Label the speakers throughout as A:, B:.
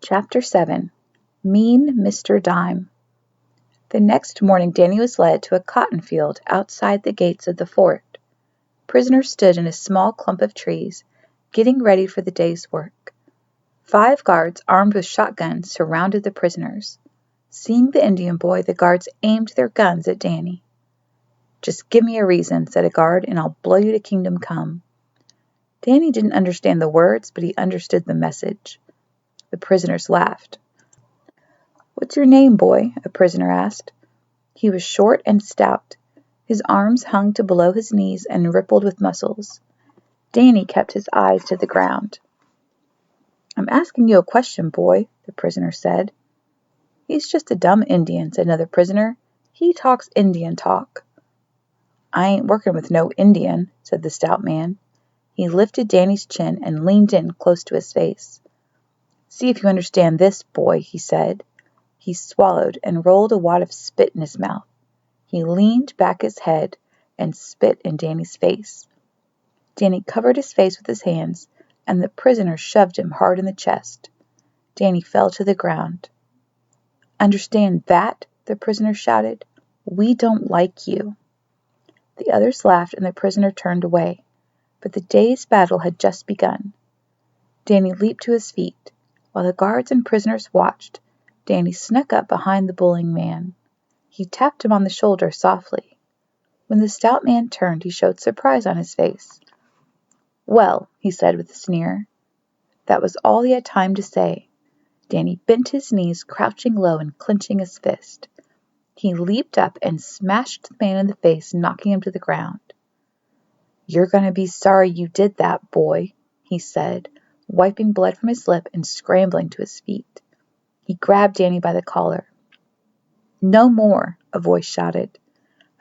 A: Chapter 7 Mean Mr. Dime. The next morning Danny was led to a cotton field outside the gates of the fort. Prisoners stood in a small clump of trees, getting ready for the day's work. 5 guards armed with shotguns surrounded the prisoners. Seeing the Indian boy, the guards aimed their guns at Danny. "Just give me a reason," said a guard, "and I'll blow you to kingdom come." Danny didn't understand the words, but he understood the message. The prisoners laughed. "What's your name, boy?" a prisoner asked. He was short and stout. His arms hung to below his knees and rippled with muscles. Danny kept his eyes to the ground. "I'm asking you a question, boy," the prisoner said. "He's just a dumb Indian," said another prisoner. "He talks Indian talk." "I ain't working with no Indian," said the stout man. He lifted Danny's chin and leaned in close to his face. "See if you understand this, boy," he said. He swallowed and rolled a wad of spit in his mouth. He leaned back his head and spit in Danny's face. Danny covered his face with his hands, and the prisoner shoved him hard in the chest. Danny fell to the ground. "Understand that?" the prisoner shouted. "We don't like you." The others laughed, and the prisoner turned away. But the day's battle had just begun. Danny leaped to his feet. While the guards and prisoners watched, Danny snuck up behind the bullying man. He tapped him on the shoulder softly. When the stout man turned, he showed surprise on his face. "Well," he said with a sneer. That was all he had time to say. Danny bent his knees, crouching low and clenching his fist. He leaped up and smashed the man in the face, knocking him to the ground. "You're going to be sorry you did that, boy," he said, wiping blood from his lip and scrambling to his feet. He grabbed Danny by the collar. "No more," a voice shouted.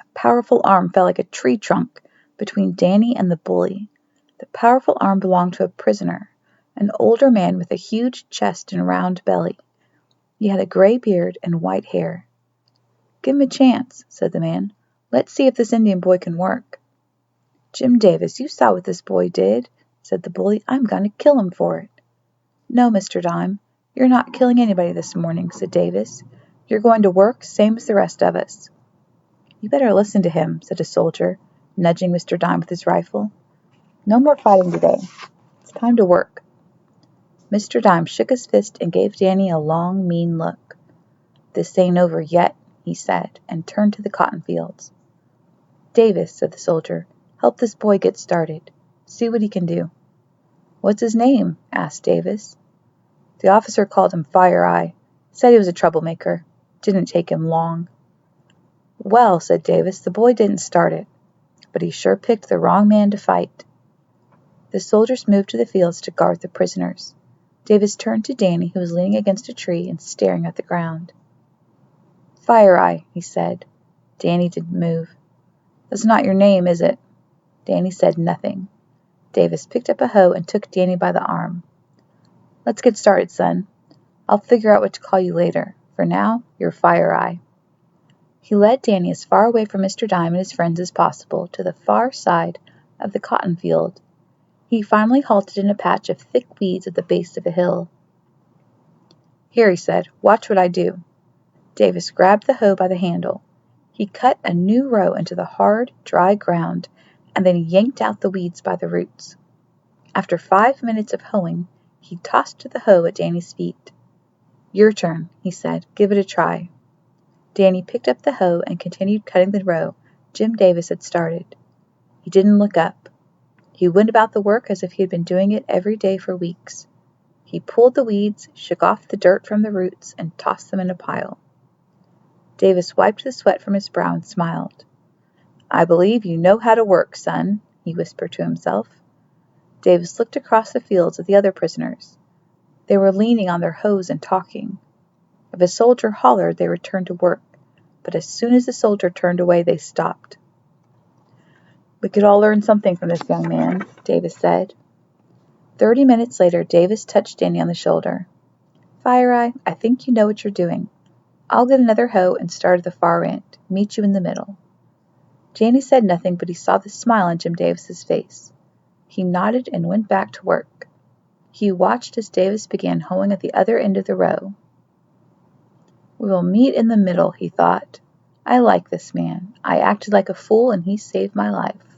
A: A powerful arm fell like a tree trunk between Danny and the bully. The powerful arm belonged to a prisoner, an older man with a huge chest and round belly. He had a gray beard and white hair. "Give him a chance," said the man. "Let's see if this Indian boy can work." "Jim Davis, you saw what this boy did," said the bully. "I'm going to kill him for it." "No, Mr. Dime, you're not killing anybody this morning," said Davis. "You're going to work, same as the rest of us." "You better listen to him," said a soldier, nudging Mr. Dime with his rifle. "No more fighting today. It's time to work." Mr. Dime shook his fist and gave Danny a long, mean look. "This ain't over yet," he said, and turned to the cotton fields. "Davis," said the soldier, "help this boy get started. See what he can do." "What's his name?" asked Davis. "The officer called him Fire Eye. Said he was a troublemaker. Didn't take him long." "Well," said Davis, "the boy didn't start it, but he sure picked the wrong man to fight." The soldiers moved to the fields to guard the prisoners. Davis turned to Danny, who was leaning against a tree and staring at the ground. "Fire Eye," he said. Danny didn't move. "That's not your name, is it?" Danny said nothing. Davis picked up a hoe and took Danny by the arm. "Let's get started, son. I'll figure out what to call you later. For now, you're Fire Eye." He led Danny as far away from Mr. Dime and his friends as possible to the far side of the cotton field. He finally halted in a patch of thick weeds at the base of a hill. "Here," he said, "watch what I do." Davis grabbed the hoe by the handle. He cut a new row into the hard, dry ground and then yanked out the weeds by the roots. After 5 minutes of hoeing, he tossed the hoe at Danny's feet. "Your turn," he said. "Give it a try." Danny picked up the hoe and continued cutting the row Jim Davis had started. He didn't look up. He went about the work as if he had been doing it every day for weeks. He pulled the weeds, shook off the dirt from the roots, and tossed them in a pile. Davis wiped the sweat from his brow and smiled. "I believe you know how to work, son," he whispered to himself. Davis looked across the fields at the other prisoners. They were leaning on their hoes and talking. If a soldier hollered, they returned to work, but as soon as the soldier turned away, they stopped. "We could all learn something from this young man," Davis said. 30 minutes later, Davis touched Danny on the shoulder. "Fire Eye, I think you know what you're doing. I'll get another hoe and start at the far end. Meet you in the middle." Danny said nothing, but he saw the smile on Jim Davis's face. He nodded and went back to work. He watched as Davis began hoeing at the other end of the row. "We will meet in the middle," he thought. "I like this man. I acted like a fool, and he saved my life."